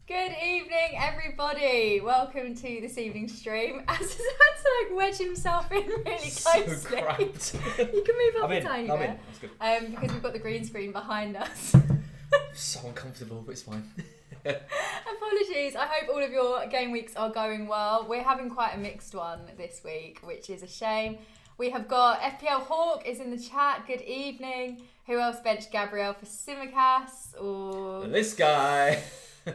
Good evening, everybody. Welcome to this evening's stream. As he's had to wedge himself in really closely. So cramped. You can move up a tiny bit. in. That's good. Because we've got the green screen behind us. So uncomfortable, but it's fine. Apologies. I hope all of your game weeks are going well. We're having quite a mixed one this week, which is a shame. We have got FPL Hawk is in the chat. Good evening. Who else benched Gabriel for Simicast? Or This guy.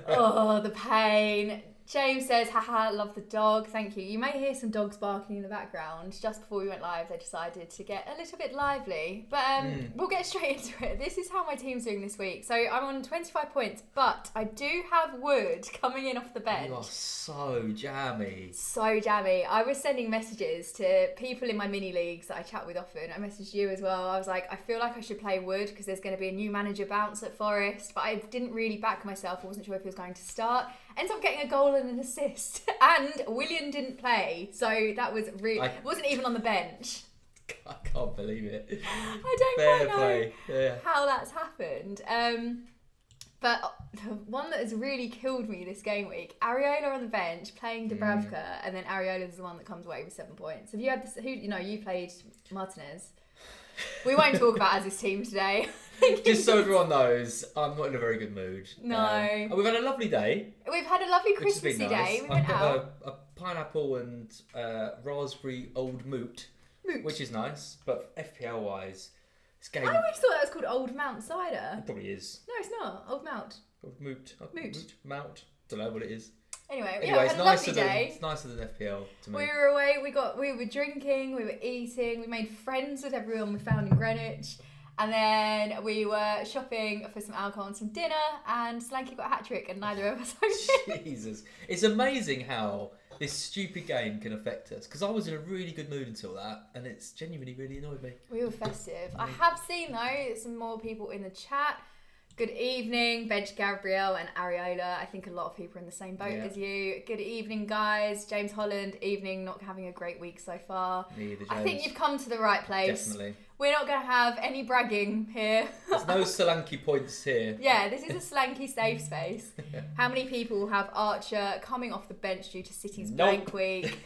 oh, the pain. James says, haha, love the dog. Thank you. You may hear some dogs barking in the background. Just before we went live, they decided to get a little bit lively. But we'll get straight into it. This is how my team's doing this week. So I'm on 25 points, but I do have Wood coming in off the bench. You are so jammy. So jammy. I was sending messages to people in my mini leagues that I chat with often. I messaged you as well. I was like, I feel like I should play Wood because there's going to be a new manager bounce at Forest. But I didn't really back myself. I wasn't sure if he was going to start. Ends up getting a goal and an assist. And William didn't play. So that was really... wasn't even on the bench. I can't believe it. I don't Fair quite play. know how that's happened. But the one that has really killed me this game week, Areola on the bench playing Dubravka, and then Areola's the one that comes away with 7 points. Have you had this? You played Martinez. We won't talk about Az's team today. Just so everyone knows, I'm not in a very good mood. No. We've had a lovely day. We've had a lovely Which has been Christmassy nice. day. We went I've out. got a pineapple and raspberry old moot, which is nice. But FPL wise, this game... I always thought that was called Old Mount Cider. It probably is. No, it's not. Old Mount. Old moot. Moot. Mount. Don't know what it is. Anyway, We had it's a nicer lovely day. It's nicer than FPL to me. We were away, we were drinking, we were eating, we made friends with everyone we found in Greenwich, and then we were shopping for some alcohol and some dinner, and Slanky got a hat-trick and neither of us owned it. Jesus. It's amazing how this stupid game can affect us, because I was in a really good mood until that, and it's genuinely really annoyed me. We were festive. I have seen, though, some more people in the chat. Good evening, Bench Gabriel and Areola. I think a lot of people are in the same boat as you. Good evening, guys. James Holland, evening, not having a great week so far. Neither, James. I think you've come to the right place. Definitely. We're not going to have any bragging here. There's no Solanke points here. Yeah, this is a Slanky safe space. How many people have Archer coming off the bench due to City's blank week?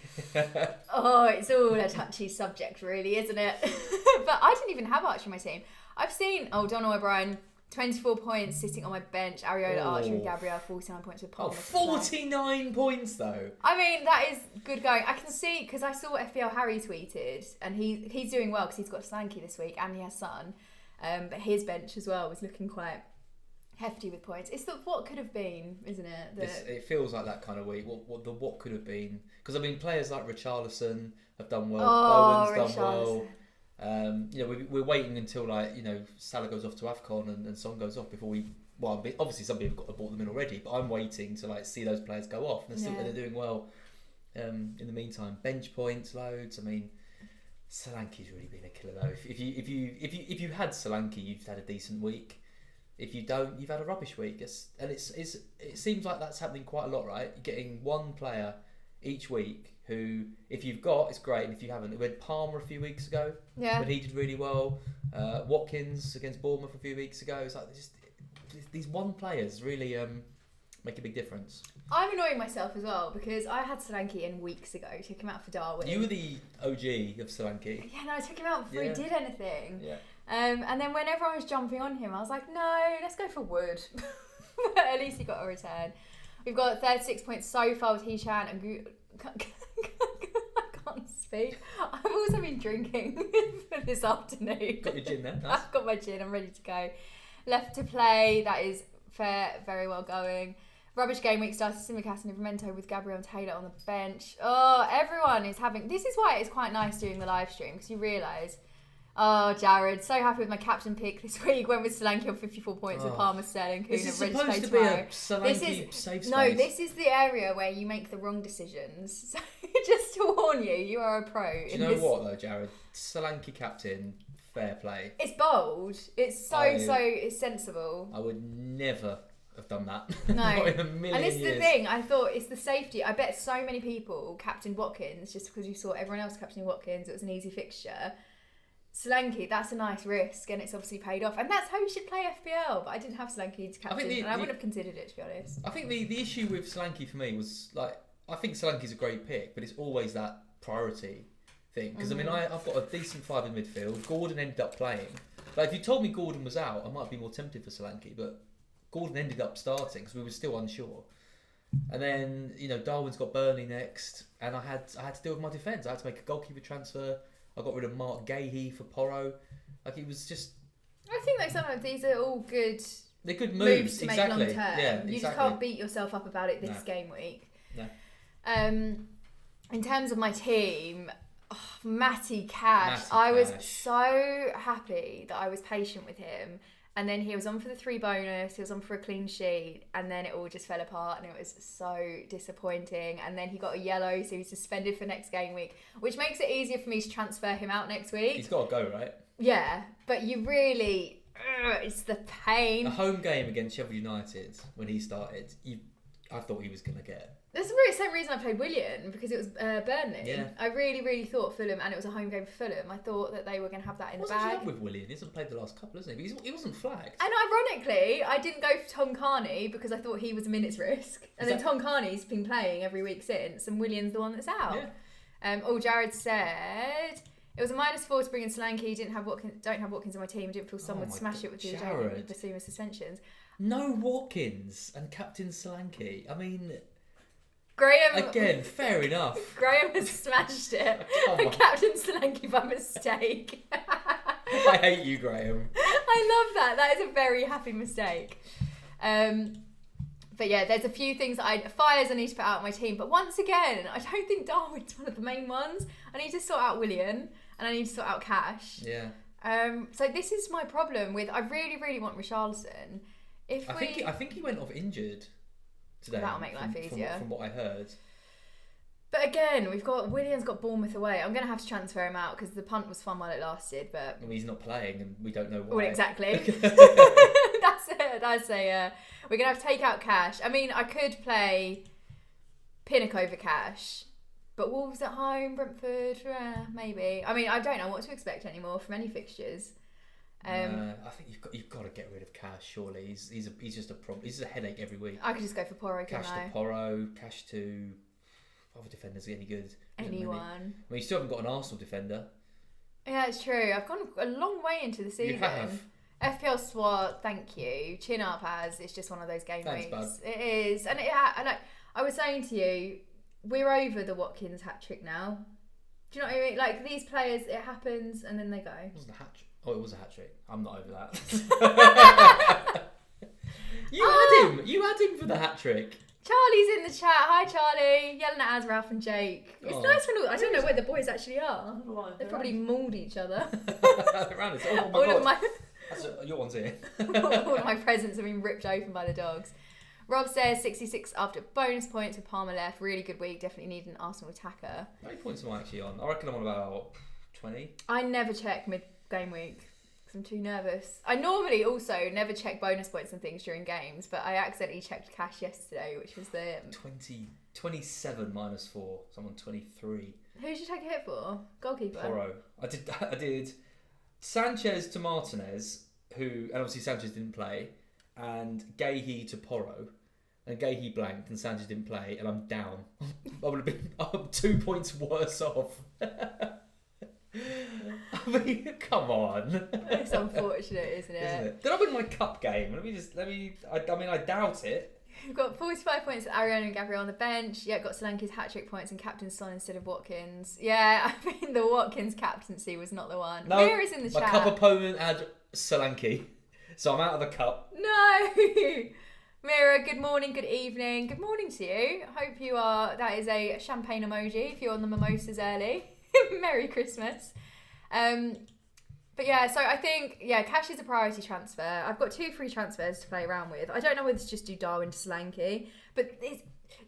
Oh, it's all a touchy subject, really, isn't it? But I didn't even have Archer in my team. I've seen, Donald O'Brien... 24 points sitting on my bench. Areola, Archer and Gabriel, 49 points with Palmer. 49 points though. I mean, that is good going. I can see, because I saw FPL Harry tweeted, and he's doing well because he's got Slanky this week and he has Son. But his bench as well was looking quite hefty with points. It's the what could have been, isn't it? It feels like that kind of week. What could have been? Because I mean, players like Richarlison have done well. Bowen's done well. We're waiting until Salah goes off to AFCON and Son goes off before we. Well, obviously some people have bought them in already, but I'm waiting to see those players go off, and they're doing well. In the meantime, bench points loads. I mean, Solanke's really been a killer though. If you had Solanke, you've had a decent week. If you don't, you've had a rubbish week. It seems like that's happening quite a lot, right? You're getting one player each week who, if you've got, it's great, and if you haven't, we had Palmer a few weeks ago, but he did really well. Watkins against Bournemouth a few weeks ago. It's like these one players really make a big difference. I'm annoying myself as well because I had Solanke in weeks ago. Took him out for Darwin. You were the OG of Solanke. Yeah, no, I took him out before he did anything. Yeah. And then when everyone was jumping on him, I was like, no, let's go for Wood. But at least he got a return. We've got 36 points so far with Hechan and I can't speak. I've also been drinking for this afternoon. Got your gin there? Nice. I've got my gin, I'm ready to go. Left to play, that is fair, very well going. Rubbish game week started Simicast and Livramento with Gabriel and Taylor on the bench. Oh, everyone is having... This is why it's quite nice doing the live stream, because you realise... Oh, Jared, so happy with my captain pick this week. Went with Solanke on 54 points with Palmer, Sterling, Kuna, This is ready to supposed play to be tomorrow. a Solanke safe space. No, this is the area where you make the wrong decisions. So just to warn you, you are a pro. Do you know what though, Jared? Solanke captain, fair play. It's bold. It's it's sensible. I would never have done that. No. Not in a million And this is years. the thing, I thought it's the safety. I bet so many people captained Watkins just because you saw everyone else captaining Watkins. It was an easy fixture. Solanke, that's a nice risk, and it's obviously paid off. And that's how you should play FPL. But I didn't have Solanke to captain, and I wouldn't have considered it, to be honest. I think the issue with Solanke for me was, like, I think Solanke's a great pick, but it's always that priority thing. Because, I mean, I've got a decent 5 in midfield. Gordon ended up playing. Like, if you told me Gordon was out, I might be more tempted for Solanke, but Gordon ended up starting because we were still unsure. And then, you know, Darwin's got Burnley next, and I had to deal with my defence. I had to make a goalkeeper transfer. I got rid of Mark Gahey for Porro. Like, it was just... I think like sometimes these are all good... They're good moves to exactly. make long term. Yeah, you just can't beat yourself up about it this game week. No. In terms of my team, Matty Cash, I was so happy that I was patient with him. And then he was on for the 3 bonus, he was on for a clean sheet, and then it all just fell apart, and it was so disappointing. And then he got a yellow, so he's suspended for next game week, which makes it easier for me to transfer him out next week. He's got to go, right? Yeah, but you really, it's the pain. A home game against Sheffield United, when he started, I thought he was going to get... That's the same reason I played Willian, because it was Burnley. Yeah. I really thought Fulham, and it was a home game for Fulham. I thought that they were going to have that in the bag. What's with Willian? He hasn't played the last couple, hasn't he? But he wasn't flagged. And ironically, I didn't go for Tom Carney because I thought he was a minutes risk. And then Tom Carney's been playing every week since, and Willian's the one that's out. Yeah. Jared said... It was a -4 to bring in Solanke. Don't have Watkins in my team. Didn't feel someone would smash it with the Basuma suspensions. No Watkins and Captain Solanke. I mean... Graham... Again, fair enough. Graham has smashed it. And Captain Solanke by mistake. I hate you, Graham. I love that. That is a very happy mistake. But yeah, there's a few things that fires I need to put out of my team. But once again, I don't think Darwin's one of the main ones. I need to sort out Willian, and I need to sort out Cash. Yeah. So this is my problem with... I really want Richarlison. I think he went off injured today. That'll make life easier. From what I heard. But again, Willian's got Bournemouth away. I'm going to have to transfer him out because the punt was fun while it lasted, but... I mean, he's not playing and we don't know why. Well, exactly. We're going to have to take out Cash. I mean, I could play Pinnock over Cash, but Wolves at home, Brentford, maybe. I mean, I don't know what to expect anymore from any fixtures. I think you've got to get rid of Cash. Surely he's just a problem. He's a headache every week. I could just go for Porro. Cash to Porro, Cash to other defenders. Any good? Anyone? I mean, you still haven't got an Arsenal defender. Yeah, it's true. I've gone a long way into the season. You have. FPL SWAT, thank you. Chin up as it's just one of those game weeks. Bud. It is, and I was saying to you, we're over the Watkins hat trick now. Do you know what I mean? Like these players, it happens and then they go. It wasn't a hat trick. Oh, it was a hat trick. I'm not over that. You had him for the hat trick. Charlie's in the chat. Hi, Charlie. Yelling at Ralph and Jake. It's nice when I don't know where the boys actually are. They probably mauled each other. Around us. Oh my God. Your one's here. All of my presents have been ripped open by the dogs. Rob says 66 after bonus points with Palmer left. Really good week. Definitely need an Arsenal attacker. How many points am I actually on? I reckon I'm on about 20. I never check mid-game week because I'm too nervous. I normally also never check bonus points and things during games, but I accidentally checked Cash yesterday, which was the... 27 -4. So I'm on 23. Who did you take a hit for? Goalkeeper? Porro. I did Sanchez to Martinez, and obviously Sanchez didn't play, and Gahey to Porro, and Gahey blanked and Sanchez didn't play, and I'm down. I'm 2 points worse off. I mean, come on. It's unfortunate, isn't it? Did I win my cup game? I doubt it. We've got 45 points with Ariana and Gabriel on the bench. Yeah, got Solanke's hat-trick points and Captain Son instead of Watkins. Yeah, I mean, the Watkins captaincy was not the one. No, Mira's in the chat. My cup opponent had Solanke, so I'm out of the cup. No! Mira, good morning, good evening. Good morning to you. Hope you are... That is a champagne emoji if you're on the mimosas early. Merry Christmas. But yeah, so I think, Cash is a priority transfer. I've got 2 free transfers to play around with. I don't know whether to just do Darwin to Solanke, but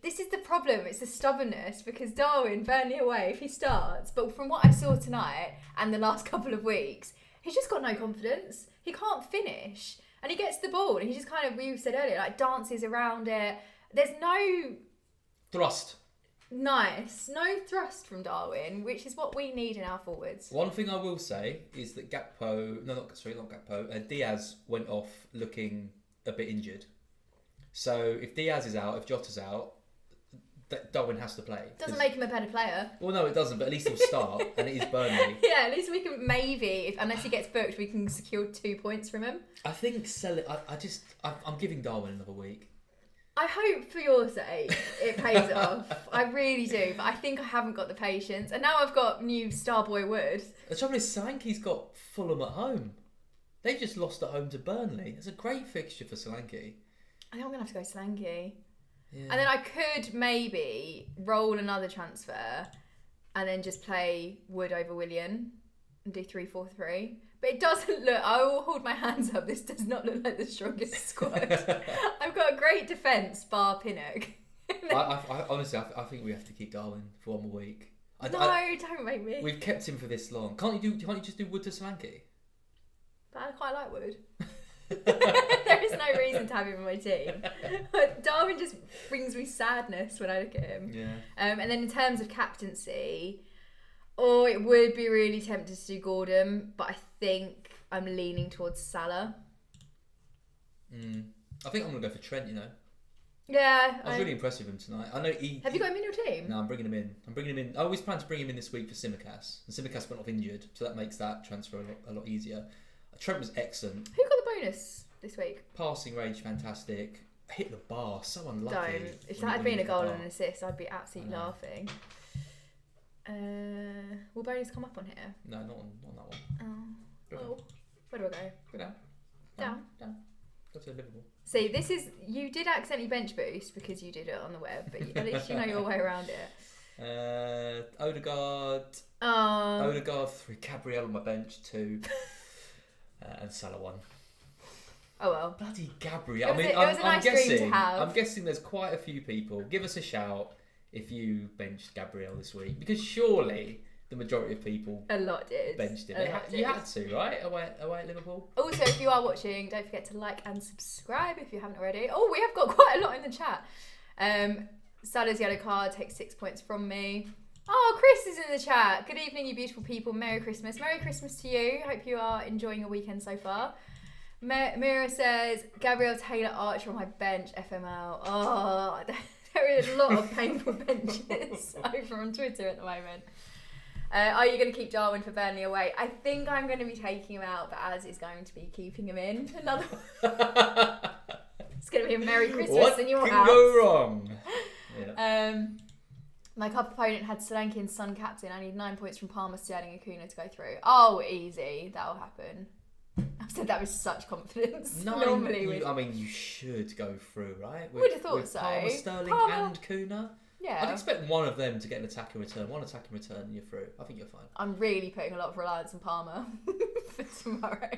this is the problem. It's the stubbornness because Darwin, Burnley away, if he starts, but from what I saw tonight and the last couple of weeks, he's just got no confidence. He can't finish. And he gets the ball and he just kind of, we said earlier, like dances around it. There's no... Thrust. Nice. No thrust from Darwin, which is what we need in our forwards. One thing I will say is that not Gakpo, Diaz went off looking a bit injured. So if Diaz is out, if Jota's out, Darwin has to play. Doesn't make him a better player. Well, no, it doesn't, but at least he'll start, and it is Burnley. Yeah, at least we can unless he gets booked, we can secure 2 points from him. I think sell it. I'm giving Darwin another week. I hope for your sake it pays off. I really do, but I think I haven't got the patience. And now I've got new Starboy Wood. The trouble is, Solanke's got Fulham at home. They just lost at home to Burnley. It's a great fixture for Solanke. I think I'm going to have to go Solanke. Yeah. And then I could maybe roll another transfer and then just play Wood over Willian and do 3-4-3. But it doesn't look... I will hold my hands up. This does not look like the strongest squad. I've got a great defence, bar Pinnock. I honestly think we have to keep Darwin for one more week. Don't make me. We've kept him for this long. Can't you just do Wood to Solanke? But I quite like Wood. There is no reason to have him in my team. But Darwin just brings me sadness when I look at him. Yeah. And then in terms of captaincy, it would be really tempted to do Gordon, but I think I'm leaning towards Salah. I think I'm going to go for Trent, Yeah. I was really impressed with him tonight. I know he... Have you got him in your team? No, I'm bringing him in. I always plan to bring him in this week for Simicast. And Simicast went off injured, so that makes that transfer a lot easier. Trent was excellent. Who got the bonus this week? Passing range, fantastic. Hit the bar, so unlucky. Don't. If that had been a goal and an assist, I'd be absolutely laughing. Will bonus come up on here? No, not on that one. Oh. Where do I go? Go down. Down. Go to Liverpool. See, you did accidentally bench boost because you did it on the web, but at least you know your way around it. Odegaard, 3, Gabriel on my bench 2, and Salah 1. Oh well. Bloody Gabriel. It was a nice dream to have. I'm guessing there's quite a few people. Give us a shout if you benched Gabriel this week, because surely the majority of people benched him. You had to, right? Away at Liverpool. Also, if you are watching, don't forget to like and subscribe if you haven't already. Oh, we have got quite a lot in the chat. Salah's yellow card takes 6 points from me. Oh, Chris is in the chat. Good evening, you beautiful people. Merry Christmas. Merry Christmas to you. Hope you are enjoying your weekend so far. Mira says, Gabriel Taylor Archer on my bench, FML. Oh, there are a lot of painful benches over on Twitter at the moment. Are you going to keep Darwin for Burnley away? I think I'm going to be taking him out, but Az is going to be keeping him in. It's going to be a Merry Christmas in your house. What can go wrong? Yeah. My cup opponent had Solanke and Son captain. I need 9 points from Palmer, Sterling and Acuna to go through. Oh, easy. That'll happen. I've said that with such confidence. Normally, you should go through, right? Would have thought so. Palmer, Sterling, and Kuna. Yeah. I'd expect one of them to get an attacking return. One attacking return, and you're through. I think you're fine. I'm really putting a lot of reliance on Palmer for tomorrow.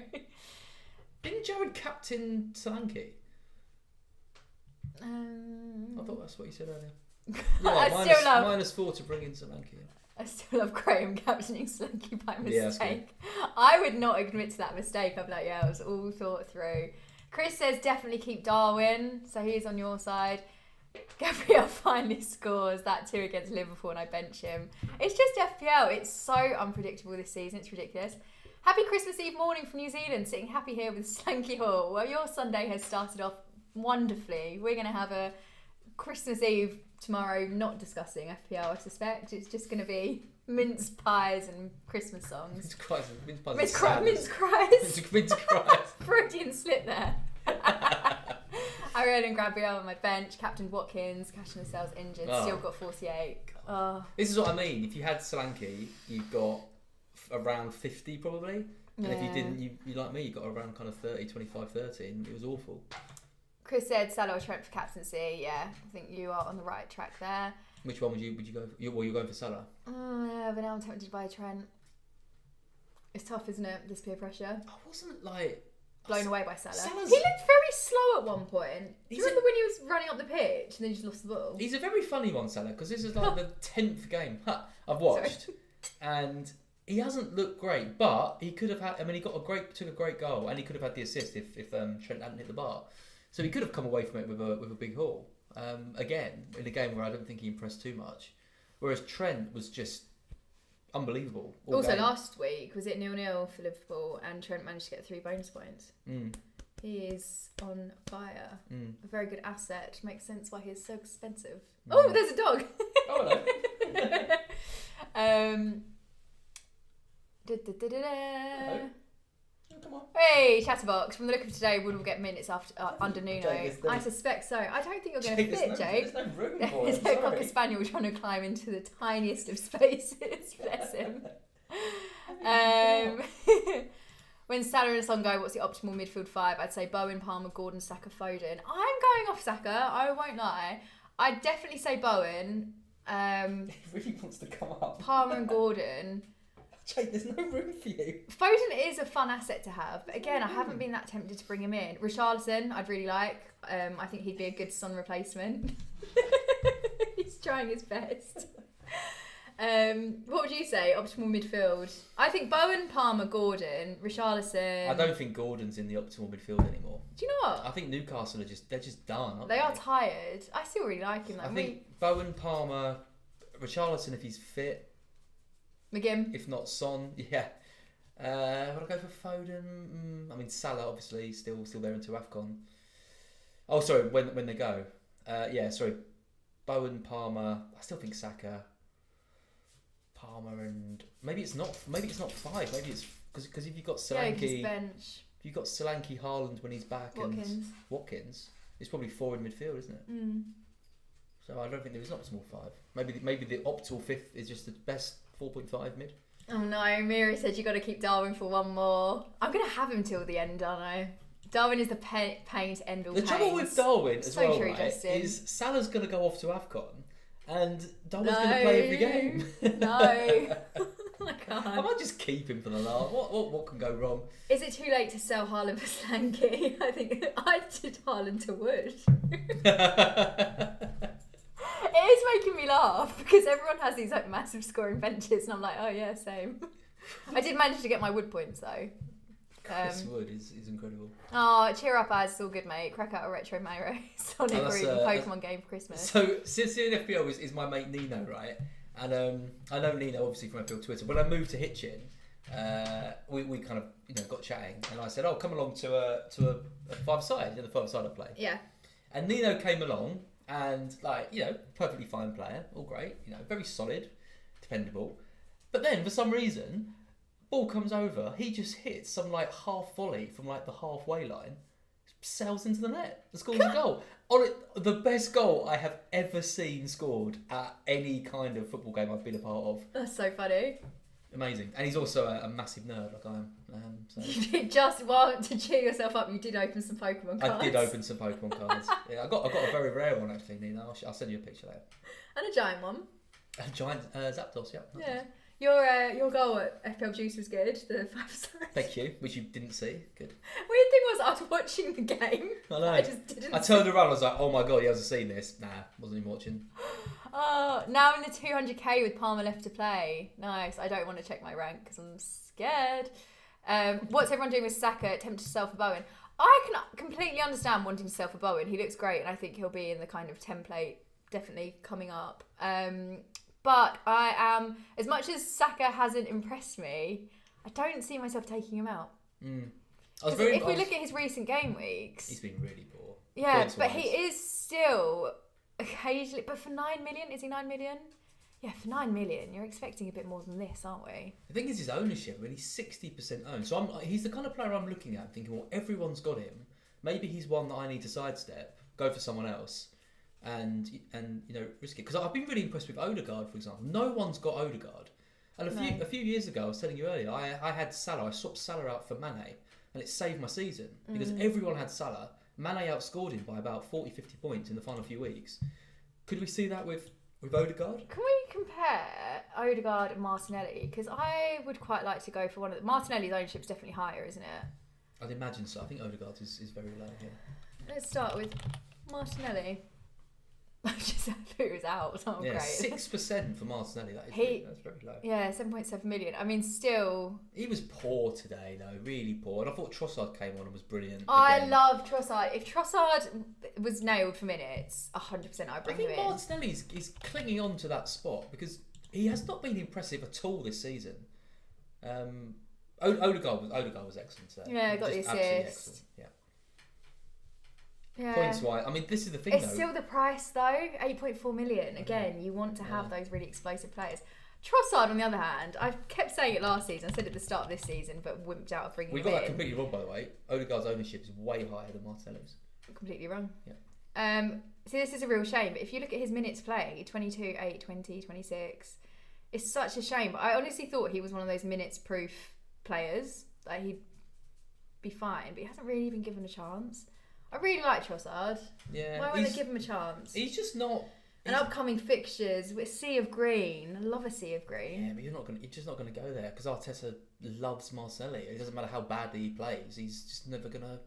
Didn't Jared captain Solanke? I thought that's what you said earlier. Yeah, -4 to bring in Solanke. I still love Graham captaining Solanke by mistake. I would not admit to that mistake. I'd be like, yeah, it was all thought through. Chris says definitely keep Darwin, so he's on your side. Gabriel finally scores that 2 against Liverpool and I bench him. It's just FPL. It's so unpredictable this season. It's ridiculous. Happy Christmas Eve morning from New Zealand. Sitting happy here with Slanky Hall. Well, your Sunday has started off wonderfully. We're going to have a Christmas Eve tomorrow, not discussing FPL, I suspect. It's just going to be mince pies and Christmas songs. Mince cries. Freudian slip there. Ariel and Gabriel on my bench. Captain Watkins, Cashin and Sells injured. Still got 48. Oh. This is what I mean. If you had Solanke, you got around 50 probably. And if you didn't, you like me, you got around kind of 30, 25, 30. And it was awful. Chris said Salah or Trent for captaincy. Yeah, I think you are on the right track there. Which one would you go for? You're going for Salah? Yeah, but now I'm tempted by Trent. It's tough, isn't it? This peer pressure. I wasn't blown away by Salah. He looked very slow at one point. Do you remember when he was running up the pitch and then he just lost the ball? He's a very funny one, Salah, because this is like the 10th game I've watched. And he hasn't looked great, but he could have had... he took a great goal, and he could have had the assist if Trent hadn't hit the bar. So he could have come away from it with a big haul. Again, in a game where I don't think he impressed too much. Whereas Trent was just unbelievable. Also, last week, was it 0-0 for Liverpool and Trent managed to get 3 bonus points? He is on fire. A very good asset. Makes sense why he is so expensive. Oh, there's a dog. Oh, hello. Hello. Come on. Hey, Chatterbox. From the look of today, Wood will get minutes after under Nuno. I suspect so. I don't think you're going to fit, Jake. There's no room for There's no Cocker Spaniel trying to climb into the tiniest of spaces. Bless him. When Salah and Son go, what's the optimal midfield 5? I'd say Bowen, Palmer, Gordon, Saka, Foden. I'm going off Saka, I won't lie. I'd definitely say Bowen. He really wants to come up. Palmer and Gordon. Jake, there's no room for you. Foden is a fun asset to have, but again, I haven't been that tempted to bring him in. Richarlison, I'd really like. I think he'd be a good Son replacement. He's trying his best. What would you say? Optimal midfield? I think Bowen, Palmer, Gordon, Richarlison. I don't think Gordon's in the optimal midfield anymore. Do you know what? I think Newcastle they're just done, aren't they? They are tired. I still really like him though. I think Bowen, Palmer, Richarlison if he's fit. McGinn. If not Son, yeah. Would I go for Foden? I mean Salah obviously still there into AFCON. Oh sorry, when they go. Bowen, Palmer. I still think Saka. Palmer and maybe it's not 5. Maybe it's because if you've got Solanke, bench. If you've got Solanke, Haaland when he's back, Watkins. and Watkins, it's probably 4 in midfield, isn't it? So I don't think there is an optimal 5. Maybe the optimal 5th is just the best 4.5 mid. Oh no, Mira said you got to keep Darwin for one more. I'm gonna have him till the end, aren't I? Darwin is the pain to end all The pains. trouble with Darwin as well, true, right, Justin. is Salah's gonna go off to AFCON. And Darwin's going to play every game. No. I can't. I might just keep him for the last. What can go wrong? Is it too late to sell Haaland for Solanke? I think I did Haaland to Wood. It is making me laugh because everyone has these like massive scoring benches and I'm like, oh yeah, same. I did manage to get my Wood points though. Chris Wood is incredible. Oh, cheer up, Az. It's all good, mate. Crack out a retro Mayro Sonic or even Pokemon game for Christmas. So, since in FPL is my mate Nino, right? And I know Nino obviously from FPL Twitter. When I moved to Hitchin, we kind of got chatting, and I said, "Oh, come along to a 5-a-side, the 5-a-side I play." Yeah. And Nino came along, and perfectly fine player, all great, very solid, dependable. But then for some reason, ball comes over, he just hits some half volley from the halfway line, sails into the net, and scores a goal. The best goal I have ever seen scored at any kind of football game I've been a part of. That's so funny. Amazing. And he's also a massive nerd like I am. So. You did just to cheer yourself up, you did open some Pokemon cards. I did open some Pokemon cards. Yeah, I got a very rare one actually, Nina. I'll send you a picture later. And a giant one. A giant Zapdos, yeah. Yeah. Your goal at FPL Juice was good, the 5-a-side. Thank you, which you didn't see. Good. Weird thing was, I was watching the game. I know. I just didn't. I turned around, I was like, oh my god, he hasn't seen this. Nah, wasn't even watching. Now in the 200k with Palmer left to play. Nice. I don't want to check my rank because I'm scared. What's everyone doing with Saka? Tempted to sell for Bowen. I can completely understand wanting to sell for Bowen. He looks great, and I think he'll be in the kind of template definitely coming up. But I am, as much as Saka hasn't impressed me, I don't see myself taking him out. If we look at his recent game weeks, he's been really poor. Yeah, but he is still occasionally. But for 9 million, is he 9 million? Yeah, for 9 million, you're expecting a bit more than this, aren't we? The thing is his ownership. I mean, he's 60% owned. So he's the kind of player I'm looking at, thinking, well, everyone's got him. Maybe he's one that I need to sidestep, go for someone else. And risk it, because I've been really impressed with Odegaard, for example. No one's got Odegaard, and a few years ago, I was telling you earlier, I had Salah. I swapped Salah out for Mane, and it saved my season because everyone had Salah. Mane outscored him by about 40-50 points in the final few weeks. Could we see that with Odegaard? Can we compare Odegaard and Martinelli? Because I would quite like to go for one of Martinelli's ownership's definitely higher, isn't it? I'd imagine so. I think Odegaard is very low here. Let's start with Martinelli. I just thought it was out. It's not Yeah, great. 6% for Martinelli. That's very low. Yeah, 7.7 million. I mean, still. He was poor today, though, really poor. And I thought Trossard came on and was brilliant. I again. love Trossard. If Trossard was nailed for minutes, 100% I'd bring him in. I think Martinelli is clinging on to that spot because he has not been impressive at all this season. Odegaard was excellent today. Yeah, got the assist. Yeah. Points wise, I mean, this is the thing. It's still the price though, 8.4 million. Again, you want to have those really explosive players. Trossard, on the other hand, I kept saying it last season. I said it at the start of this season, but wimped out of bringing him in. We got that completely wrong, by the way. Odegaard's ownership is way higher than Martinelli's. Completely wrong. Yeah. So this is a real shame. But if you look at his minutes played, 22, 8, 20, 26, it's such a shame. But I honestly thought he was one of those minutes-proof players. Like he'd be fine, but he hasn't really been given a chance. I really like Trossard. Yeah. Why won't they give him a chance? He's just not. And upcoming fixtures with sea of green. I love a sea of green. Yeah, but you're just not gonna go there because Arteta loves Martinelli. It doesn't matter how badly he plays. He's just never gonna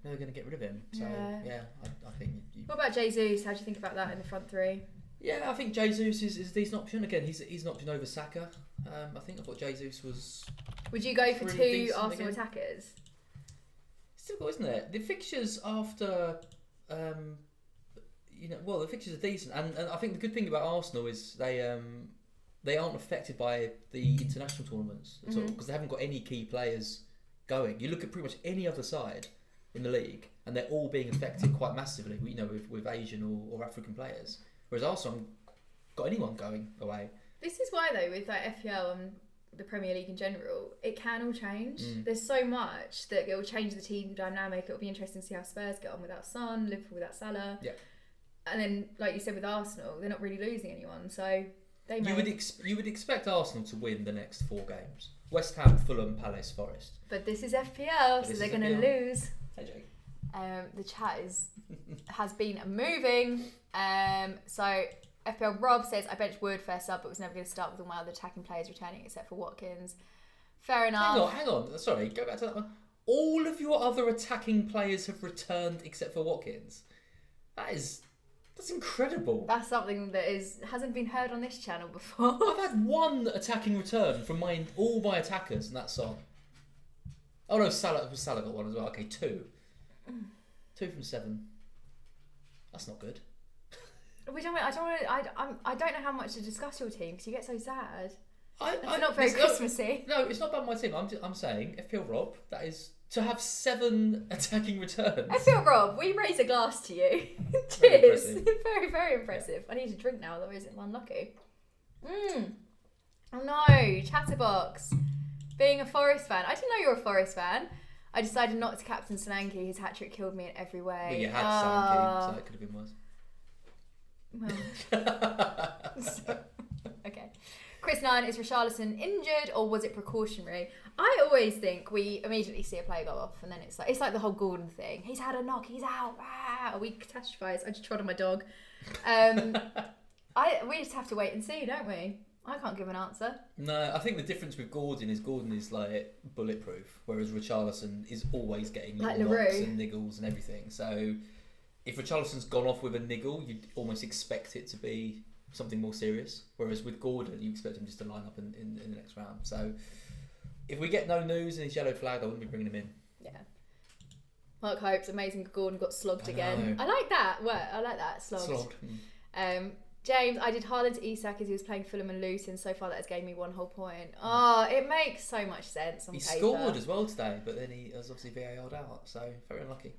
get rid of him. So yeah, I think. What about Jesus? How do you think about that in the front three? Yeah, I think Jesus is a decent option. Again, he's an option over Saka. I think I thought Jesus was. Would you go for two Arsenal attackers? Still good, isn't it? The fixtures after, the fixtures are decent, and I think the good thing about Arsenal is they aren't affected by the international tournaments at all because they haven't got any key players going. You look at pretty much any other side in the league, and they're all being affected quite massively. With Asian or African players, whereas Arsenal haven't got anyone going away. This is why though, with like FPL and the Premier League in general, it can all change. There's so much that it will change the team dynamic. It'll be interesting to see how Spurs get on without Son, Liverpool without Salah. Yeah. And then, like you said, with Arsenal, they're not really losing anyone, so they may. You would expect Arsenal to win the next 4 games: West Ham, Fulham, Palace, Forest. But this is FPL, so they're going to lose. Hey, Jake. The chat has been moving. So FPL Rob says, I benched Wood first up, but was never going to start with all my other attacking players returning except for Watkins. Fair enough. Hang on. Sorry, go back to that one. All of your other attacking players have returned except for Watkins. That's incredible. That's something that hasn't been heard on this channel before. I've had 1 attacking return from all my attackers, and that's on. Oh no, Salah got 1 as well. Okay, 2. 2 from 7. That's not good. I don't know how much to discuss your team because you get so sad. It's not very it's Christmassy. No, it's not about my team. I'm saying FPL Rob. That is to have 7 attacking returns. FPL Rob, we raise a glass to you. Very Cheers. impressive. Very, very impressive. I need to drink now, otherwise I'm unlucky. Oh no, Chatterbox. Being a Forest fan. I didn't know you were a Forest fan. I decided not to captain Solanke. His hat-trick killed me in every way. Well, you had Solanke, so it could have been worse. Well, okay. Chris 9, is Richarlison injured or was it precautionary? I always think we immediately see a player go off and then it's like the whole Gordon thing. He's had a knock, he's out. We catastrophise. I just trod on my dog. We just have to wait and see, don't we? I can't give an answer. No, I think the difference with Gordon is like bulletproof, whereas Richarlison is always getting like knocks and niggles and everything. So if Richarlison's gone off with a niggle, you'd almost expect it to be something more serious. Whereas with Gordon, you expect him just to line up in the next round. So if we get no news and he's yellow flag, I wouldn't be bringing him in. Yeah. Mark Hope's amazing. Gordon got slogged again. I like that. I like that. Slogged. James, I did Haaland to Isak as he was playing Fulham and Luton. So far, that has gained me 1 whole point. Oh, it makes so much sense on paper. He scored as well today, but then he was obviously VAR'd out, so very unlucky.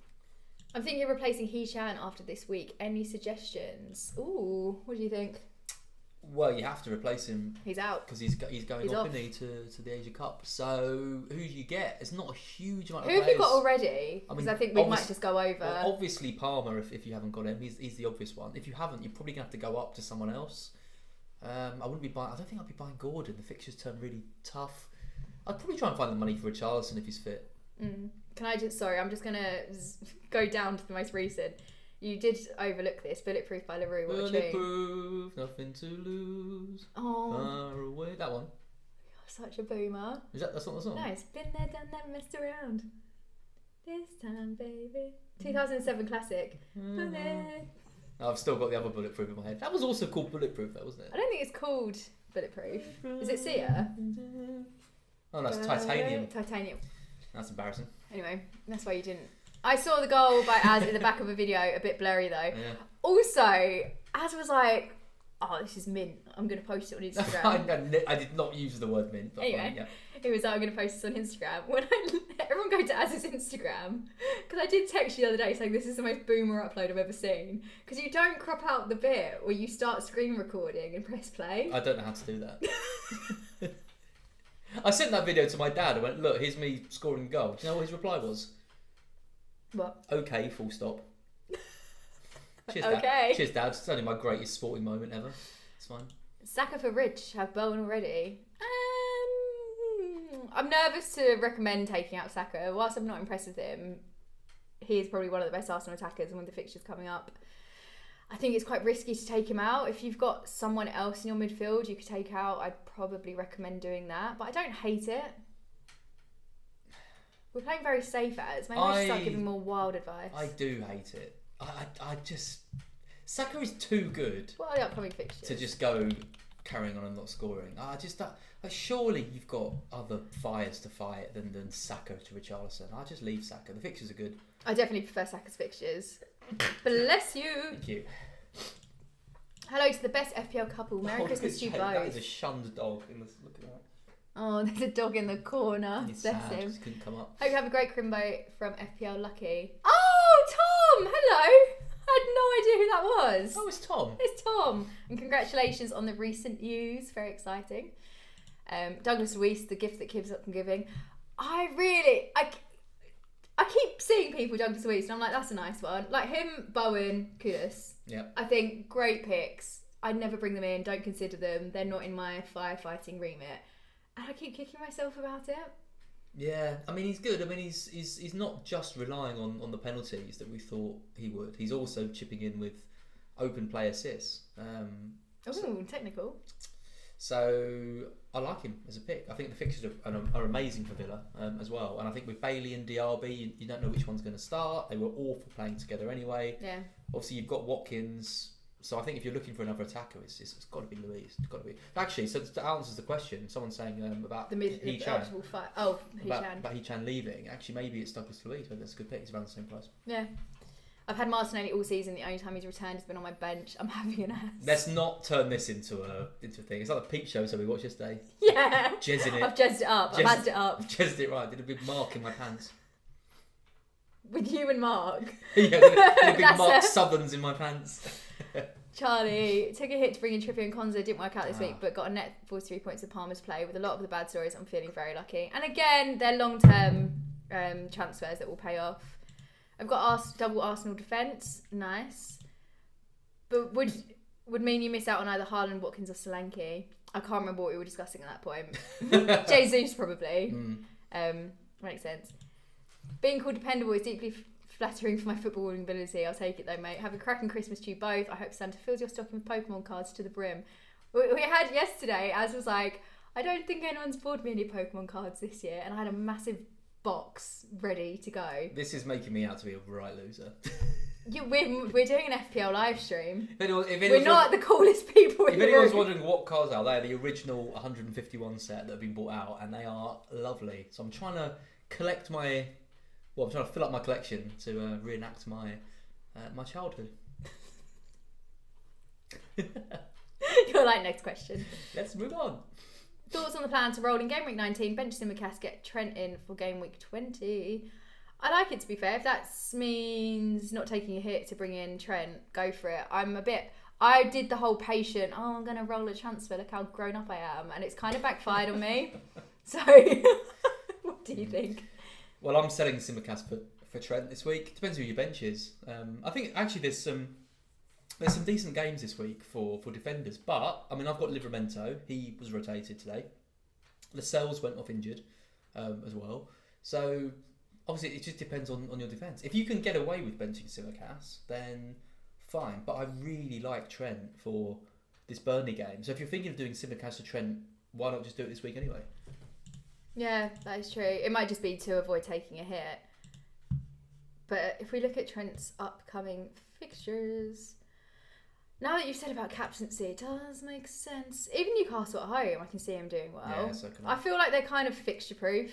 I'm thinking of replacing Heshan after this week. Any suggestions? Ooh, what do you think? Well, you have to replace him. He's out because he's going off, isn't he, to the Asia Cup. So who do you get? It's not a huge amount of players. Who have you got already? Because I think we might just go over. Well, obviously Palmer, if you haven't got him, he's the obvious one. If you haven't, you're probably gonna have to go up to someone else. I don't think I'd be buying Gordon. The fixtures turn really tough. I'd probably try and find the money for Richarlison if he's fit. Can I just? Sorry, I'm just gonna go down to the most recent. You did overlook this. Bulletproof by LaRue. Bulletproof, nothing to lose. Oh, far away. That one. You're such a boomer. That's not the song? No, it's been there, done that, messed around. This time, baby. 2007 classic. I've still got the other bulletproof in my head. That was also called bulletproof, though, wasn't it? I don't think it's called bulletproof. Is it Sia? Oh, no, it's titanium. Titanium. That's embarrassing. Anyway, that's why you didn't. I saw the goal by Az in the back of a video, a bit blurry though. Yeah. Also, Az was like, "Oh, this is mint. I'm gonna post it on Instagram." I did not use the word mint. But Anyway. fine, yeah. He was like, "I'm going to post this on Instagram." When everyone go to Az's Instagram, because I did text you the other day saying this is the most boomer upload I've ever seen. Because you don't crop out the bit where you start screen recording and press play. I don't know how to do that. I sent that video to my dad. I went, "Look, here's me scoring a goal." Do you know what his reply was? What? Okay, full stop. Cheers, Okay. Dad. Cheers, Dad. It's only my greatest sporting moment ever. It's fine. Saka for Rich have Bowen already. I'm nervous to recommend taking out Saka. Whilst I'm not impressed with him, he is probably one of the best Arsenal attackers, and with the fixtures coming up, I think it's quite risky to take him out. If you've got someone else in your midfield you could take out, I'd probably recommend doing that. But I don't hate it. We're playing very safe as. Maybe I should start giving more wild advice. I do hate it. I just... Saka is too good What are the upcoming fixtures? to just go carrying on and not scoring. Surely you've got other fires to fight than Saka to Richarlison. I just leave Saka. The fixtures are good. I definitely prefer Saka's fixtures. Bless you. Thank you. Hello to the best FPL couple. Merry Christmas to you both. That is a shunned dog. Look at that. Oh, there's a dog in the corner. He's Bless sad. him. Just couldn't come up. Hope you have a great Crimbo from FPL Lucky. Oh, Tom! Hello! I had no idea who that was. Oh, it's Tom. It's Tom. And congratulations on the recent news. Very exciting. Douglas Luiz, the gift that keeps up on giving. I keep seeing people Douglas Luiz and I'm like, that's a nice one. Like him, Bowen, Kudus. Yeah. I think great picks. I'd never bring them in. Don't consider them. They're not in my firefighting remit. And I keep kicking myself about it. Yeah, I mean he's good. I mean he's not just relying on the penalties that we thought he would. He's also chipping in with open play assists. Technical. So I like him as a pick. I think the fixtures are amazing for Villa as well. And I think with Bailey and Diaby, you don't know which one's going to start. They were awful playing together anyway. Yeah. Obviously you've got Watkins. So I think if you're looking for another attacker, it's got to be Luiz. It's got to be. Actually, so to answer the question, someone's saying about Hee-Chan. About Hee-Chan leaving. Actually, maybe it's Douglas Luiz, but that's a good pick. He's around the same price. Yeah. I've had Martinelli all season. The only time he's returned has been on my bench. I'm having an ass. Let's not turn this into a thing. It's like the Peep Show, so we watched yesterday. Yeah. Jezzing it. I've jazzed it up. I've jazzed it up. I've jazzed it right. Did a big mark in my pants. With you and Mark. Yeah, did a big Mark Southerns in my pants. Charlie took a hit to bring in Trippier and Konza. Didn't work out this week, but got a net 43 points of Palmer's play. With a lot of the bad stories, I'm feeling very lucky. And again, they're long-term transfers that will pay off. I've got double Arsenal defence. Nice. But would mean you miss out on either Haaland, Watkins or Solanke. I can't remember what we were discussing at that point. Jesus probably. Makes sense. Being called dependable is deeply flattering for my footballing ability. I'll take it though, mate. Have a cracking Christmas to you both. I hope Santa fills your stocking with Pokemon cards to the brim. We had yesterday, as was like, I don't think anyone's bought me any Pokemon cards this year, and I had a massive box ready to go. This is making me out to be a right loser. We're doing an FPL live stream. We're not the coolest people in the room. If anyone's wondering what cards are, they're the original 151 set that have been bought out, and they are lovely. So I'm trying to collect I'm trying to fill up my collection to reenact my childhood. You're like, next question. Let's move on. Thoughts on the plan to roll in Gameweek 19, bench Simicast, get Trent in for Gameweek 20? I like it, to be fair. If that means not taking a hit to bring in Trent, go for it. I did the whole patient, I'm going to roll a transfer, look how grown up I am. And it's kind of backfired on me. So, what do you think? Well, I'm selling Simicast for Trent this week. Depends who your bench is. I think actually there's some decent games this week for defenders. But I mean, I've got Livramento. He was rotated today. Lascelles went off injured as well. So obviously it just depends on your defence. If you can get away with benching Simicast, then fine. But I really like Trent for this Burnley game. So if you're thinking of doing Simicast to Trent, why not just do it this week anyway? Yeah, that is true. It might just be to avoid taking a hit. But if we look at Trent's upcoming fixtures, Now that you've said about captaincy, it does make sense. Even Newcastle at home, I can see him doing well. Yeah, so can I. I feel like they're kind of fixture proof.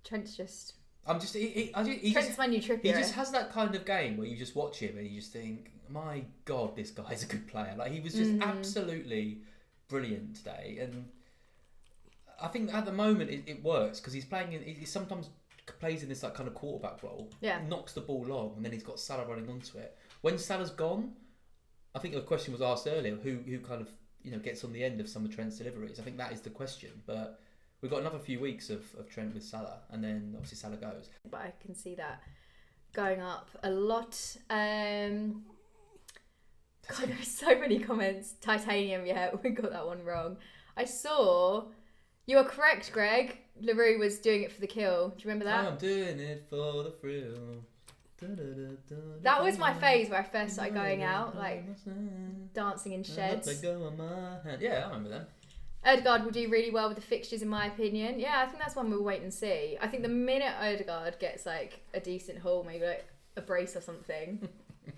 Trent's just. Trent's my new Trippier. He just has that kind of game where you just watch him and you just think, my God, this guy's a good player. Like, he was just absolutely brilliant today. And I think at the moment it works because he's playing he sometimes plays in this like kind of quarterback role. Yeah. Knocks the ball long and then he's got Salah running onto it. When Salah's gone, I think the question was asked earlier, who kind of, gets on the end of some of Trent's deliveries. I think that is the question. But we've got another few weeks of Trent with Salah, and then obviously Salah goes. But I can see that going up a lot. God, there are so many comments. Titanium, yeah, we got that one wrong. I saw, you are correct, Greg. LaRue was doing it for the kill. Do you remember that? I'm doing it for the thrill. That was my phase where I first started going out, like dancing in sheds. Yeah, I remember them. Odegaard will do really well with the fixtures, in my opinion. Yeah, I think that's one we'll wait and see. I think the minute Odegaard gets like a decent haul, maybe like a brace or something.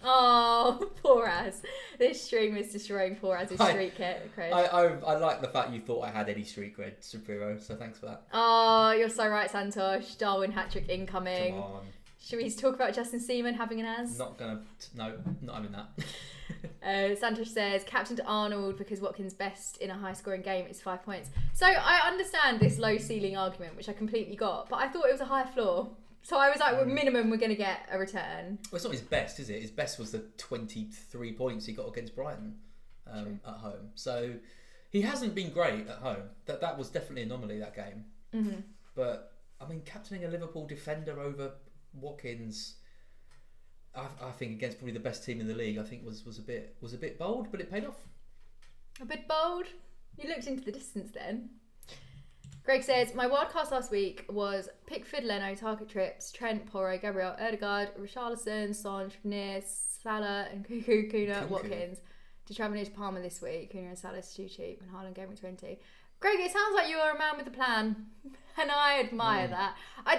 Oh, poor Az. This stream is destroying poor Az's street cred. I like the fact you thought I had any street cred, Supero, so thanks for that. Oh, you're so right, Santosh. Darwin hat-trick incoming. Come on. Should we talk about Justin Seaman having an Az? No, not having that. Santosh says, captain to Arnold because Watkins' best in a high-scoring game is 5 points. So I understand this low-ceiling argument, which I completely got, but I thought it was a high floor. So I was like, well, minimum, we're going to get a return. Well, it's not his best, is it? His best was the 23 points he got against Brighton at home. So he hasn't been great at home. That was definitely an anomaly, that game. Mm-hmm. But, I mean, captaining a Liverpool defender over Watkins, I think against probably the best team in the league, I think was a bit bold, but it paid off. A bit bold? You looked into the distance then. Greg says, my wildcast last week was Pickford, Leno, target trips, Trent, Porro, Gabriel, Odegaard, Richarlison, Son, Trippier, Salah, and Kuna, Watkins. To Travanage Palmer this week. Kuna and Salah's too cheap, and Haaland Gameweek 20. Greg, it sounds like you are a man with a plan, and I admire that.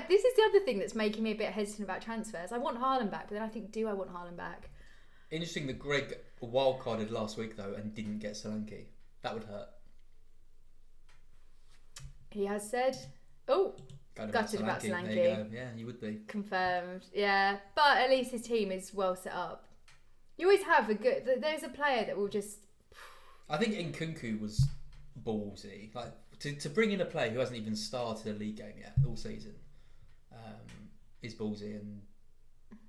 This is the other thing that's making me a bit hesitant about transfers. I want Haaland back, but then I think, do I want Haaland back? Interesting that Greg wildcarded last week, though, and didn't get Solanke. That would hurt. He has said, gutted about Solanke. There you go. Yeah, you would be. Confirmed. Yeah, but at least his team is well set up. You always have there's a player that will just... I think Nkunku was ballsy. Like, to bring in a player who hasn't even started a league game yet all season is ballsy. And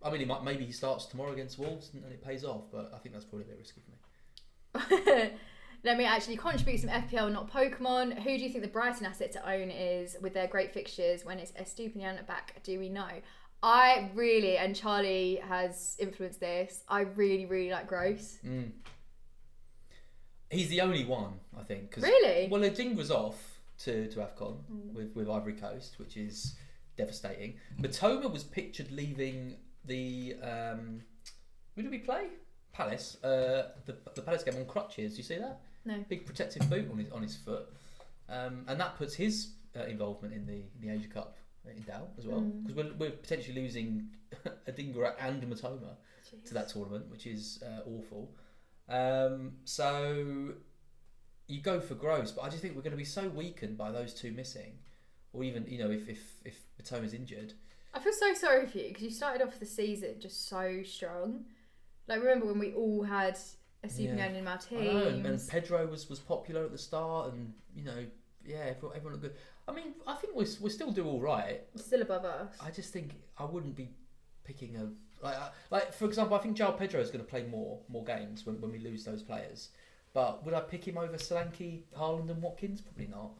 I mean, maybe he starts tomorrow against Wolves and it pays off, but I think that's probably a bit risky for me. Let me actually contribute some FPL, not Pokemon. Who do you think the Brighton asset to own is with their great fixtures when it's Estupinian back? Do we know? I really, and Charlie has influenced this, I really, really like Gross. He's the only one, I think. Cause, really? Well, Adingra's off to AFCON with Ivory Coast, which is devastating. Matoma was pictured leaving the... who did we play? Palace. The Palace game on crutches. Do you see that? No. Big protective boot on his foot. And that puts his involvement in the Asia Cup in doubt as well. Because we're potentially losing Adingra and Matoma to that tournament, which is awful. So you go for Gross, but I just think we're going to be so weakened by those two missing, or even if Matoma's injured. I feel so sorry for you because you started off the season just so strong. Like, remember when we all had a Superman in our teams? And Pedro was popular at the start, and everyone looked good. I mean, I think we still do all right. Still above us. I just think I wouldn't be picking like for example, I think João Pedro is going to play more games when we lose those players. But would I pick him over Solanke, Haaland, and Watkins? Probably not.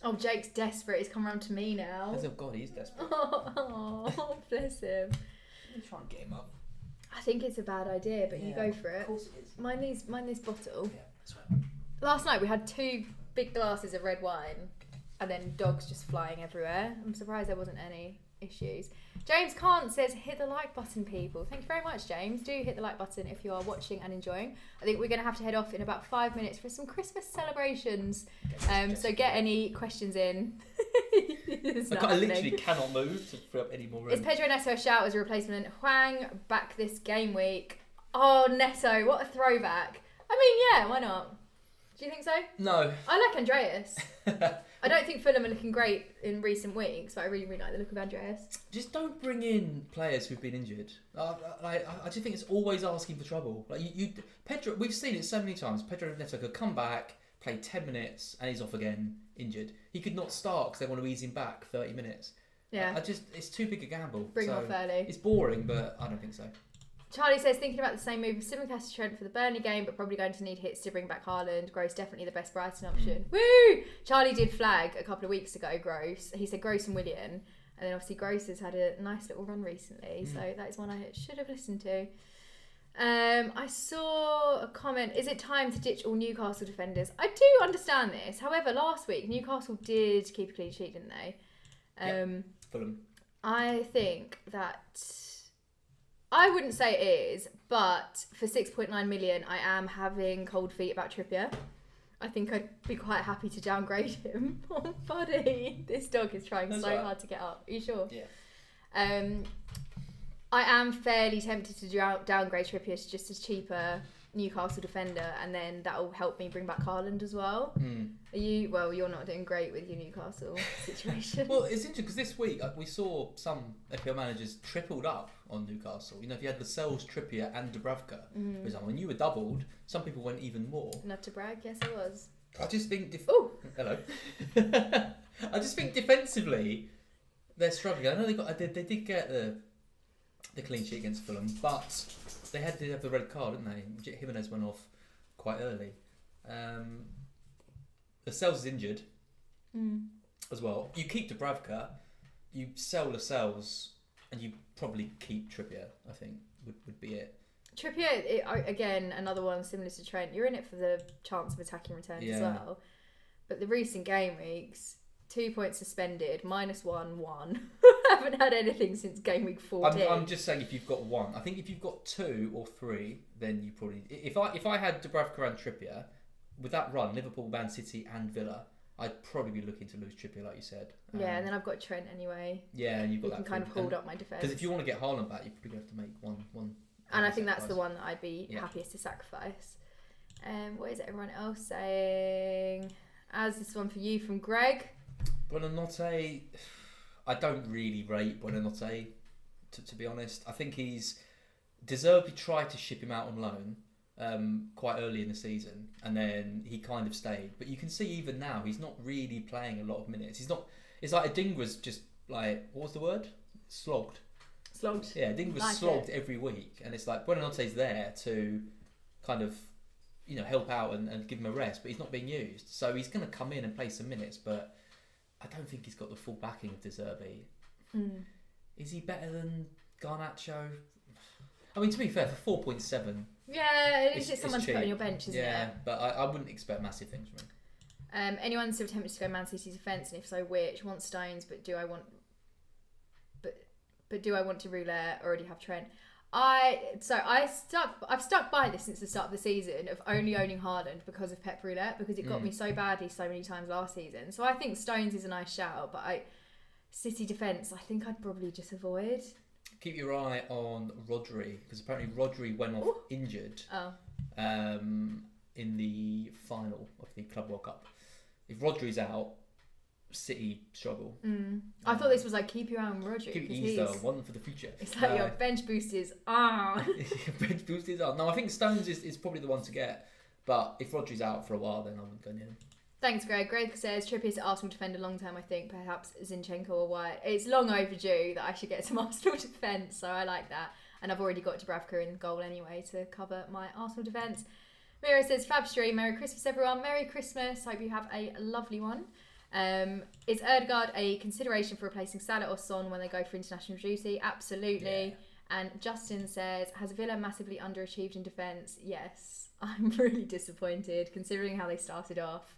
Oh, Jake's desperate. He's come around to me now. Oh God, he's desperate. Oh, bless him. I'm trying to get him up. I think it's a bad idea, but you go for it. Of course it is. Mind this bottle. Yeah, that's right. Last night we had 2 big glasses of red wine and then dogs just flying everywhere. I'm surprised there wasn't any issues. James Kant says, hit the like button, people. Thank you very much, James. Do hit the like button if you are watching and enjoying. I think we're going to have to head off in about 5 minutes for some Christmas celebrations. So get any questions in. I literally cannot move to free up any more room. Is Pedro Neto a shout as a replacement? Hwang back this game week? Oh, Neto, what a throwback. I mean, yeah, why not? Do you think so? No. I like Andreas. I don't think Fulham are looking great in recent weeks, but I really, really like the look of Andreas. Just don't bring in players who've been injured. I just think it's always asking for trouble. Like Pedro, we've seen it so many times. Pedro Neto could come back, play 10 minutes, and he's off again, injured. He could not start because they want to ease him back 30 minutes. Yeah. It's too big a gamble. Bring him off early. It's boring, but I don't think so. Charlie says, thinking about the same move as Simicast to Trent for the Burnley game, but probably going to need hits to bring back Haaland. Gross definitely the best Brighton option. Woo! Charlie did flag a couple of weeks ago, Gross. He said Gross and Willian. And then obviously Gross has had a nice little run recently. So that is one I should have listened to. I saw a comment, is it time to ditch all Newcastle defenders? I do understand this. However, last week, Newcastle did keep a clean sheet, didn't they? Fulham. I think that... I wouldn't say it is, but for 6.9 million, I am having cold feet about Trippier. I think I'd be quite happy to downgrade him. Oh, buddy. This dog is trying hard to get up. Are you sure? Yeah. I am fairly tempted to downgrade Trippier to just a cheaper Newcastle defender, and then that will help me bring back Haaland as well. Are you? Well, you're not doing great with your Newcastle situation. Well, it's interesting because this week we saw some FPL managers tripled up on Newcastle. You know, if you had Lascelles, Trippier, and Dubravka, for example, when you were doubled, some people went even more. Not to brag, yes, I was. I just think. Hello. I just think defensively they're struggling. I know they did get the clean sheet against Fulham, but they did have the red card, didn't they? Jimenez went off quite early. Lascelles is injured as well. You keep Dubravka, you sell Lascelles, and you probably keep Trippier, I think, would be it. Trippier, again, another one similar to Trent. You're in it for the chance of attacking returns as well. But the recent game weeks, 2 points suspended, -1. Haven't had anything since game week 14. I'm just saying if you've got one. I think if you've got 2 or 3, then you probably... If I had Dubravka and Trippier, with that run, Liverpool, Man City and Villa, I'd probably be looking to lose Trippier, like you said. Yeah, and then I've got Trent anyway. Yeah, and you've got that. You can kind of hold up my defence. Because if you want to get Haaland back, you're probably going to have to make one. And I think that's the one that I'd be happiest to sacrifice. What is everyone else saying? As this one for you from Greg. Buonanotte, I don't really rate Buonanotte, to be honest. I think he's deservedly tried to ship him out on loan quite early in the season, and then he kind of stayed. But you can see even now he's not really playing a lot of minutes. He's not. It's like Adingra's just like, what was the word? Slogged. Yeah, Adingra's slogged every week, and it's like Buonanotte's there to kind of, help out and give him a rest, but he's not being used. So he's going to come in and play some minutes, but I don't think he's got the full backing of De Zerbi. Is he better than Garnacho? I mean, to be fair, for 4.7... Yeah, it's just someone to put on your bench, isn't it? Yeah, but I wouldn't expect massive things from him. Anyone still tempted to go Man City's defence, and if so, which? Want Stones, but do I want to Roulette? Already have Trent. I've stuck by this since the start of the season of only owning Haaland because of Pep Roulette, because it got me so badly so many times last season. So I think Stones is a nice shout, but City defence, I think I'd probably just avoid. Keep your eye on Rodri, because apparently Rodri went off injured in the final of the Club World Cup. If Rodri's out, City struggle. I thought this was like keep your eye on Rodri. Keep it easy, one for the future. It's like your bench boosters are. Bench boosters are. No, I think Stones is probably the one to get. But if Rodri's out for a while, then I wouldn't go near him. Thanks, Greg. Greg says Trippier's Arsenal defender long term, I think. Perhaps Zinchenko or White. It's long overdue that I should get some Arsenal defence, so I like that. And I've already got Dubravka in goal anyway to cover my Arsenal defence. Mira says, Fab Stream, Merry Christmas everyone. Merry Christmas. Hope you have a lovely one. Is Erdegaard a consideration for replacing Salah or Son when they go for international duty? Absolutely. Yeah. And Justin says, has Villa massively underachieved in defence? Yes. I'm really disappointed considering how they started off.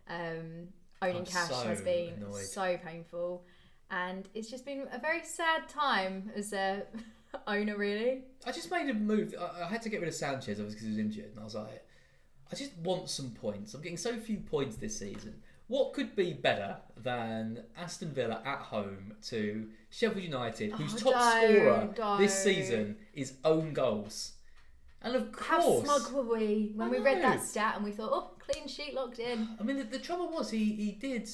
Owning cash has been so painful, and it's just been a very sad time as a owner, really. I just made a move. I had to get rid of Sanchez because he was injured, and I was like, I just want some points. I'm getting so few points this season. What could be better than Aston Villa at home to Sheffield United, whose top scorer this season is own goals? And of How course, smug were we when I we read know. that stat and we thought, oh, clean sheet locked in. I mean, the trouble was he did.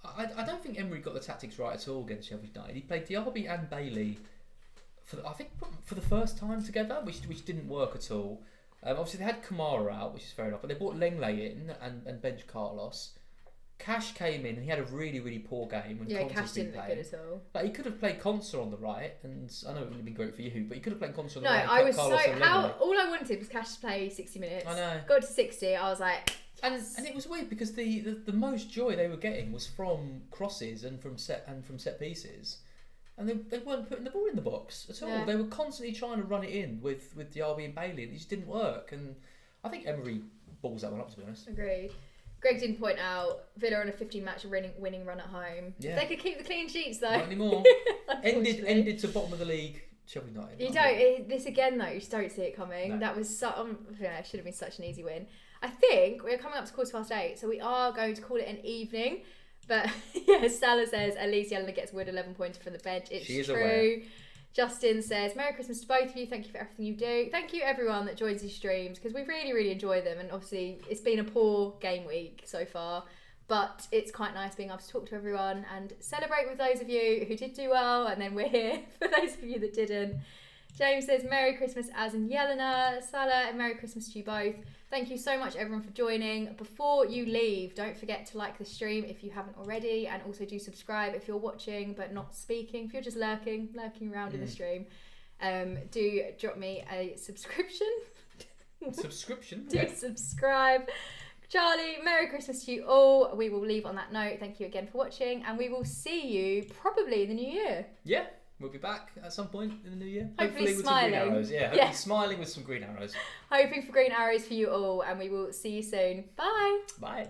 I don't think Emery got the tactics right at all against Sheffield United. He played Diaby and Bailey for the first time together, which didn't work at all. Obviously, they had Kamara out, which is fair enough, but they brought Lenglet in and benched Carlos. Cash came in and he had a really, really poor game when Conte's Cash been didn't look playing. good at all. Like, he could have played Conser on the right, and I know it wouldn't have been great for you, but he could have played Conser on the No, right. I was Carlos so... and How, Lenglet. all I wanted was Cash to play 60 minutes. I know. Got to 60, I was like... And it was weird because the most joy they were getting was from crosses and from set pieces, and they weren't putting the ball in the box at all. Yeah. They were constantly trying to run it in with Diaby and Bailey, and it just didn't work. And I think Emery balls that one up, to be honest. Agreed. Greg didn't point out Villa on a 15-match winning run at home. Yeah. If they could keep the clean sheets though. Not anymore. ended to bottom of the league. Sheffield United. You don't. This again though. You just don't see it coming. No. That was should have been such an easy win. I think we're coming up to 8:15, so we are going to call it an evening. But yeah, Salah says at least Yelena gets Wood 11 points from the bench. It's She is true. aware. Justin says Merry Christmas to both of you. Thank you for everything you do. Thank you everyone that joins these streams because we really, really enjoy them. And obviously it's been a poor game week so far, but it's quite nice being able to talk to everyone and celebrate with those of you who did do well, and then we're here for those of you that didn't. James says Merry Christmas as in Yelena. Salah, and Merry Christmas to you both. Thank you so much everyone for joining. Before you leave, don't forget to like the stream if you haven't already, and also do subscribe if you're watching but not speaking. If you're just lurking around in the stream, do drop me a subscription. Subscription? Do Okay. subscribe. Charlie, Merry Christmas to you all. We will leave on that note. Thank you again for watching, and we will see you probably in the new year. Yeah. We'll be back at some point in the new year. Hopefully with smiling. some green arrows. Yeah, hopefully smiling with some green arrows. Hoping for green arrows for you all, and we will see you soon. Bye. Bye.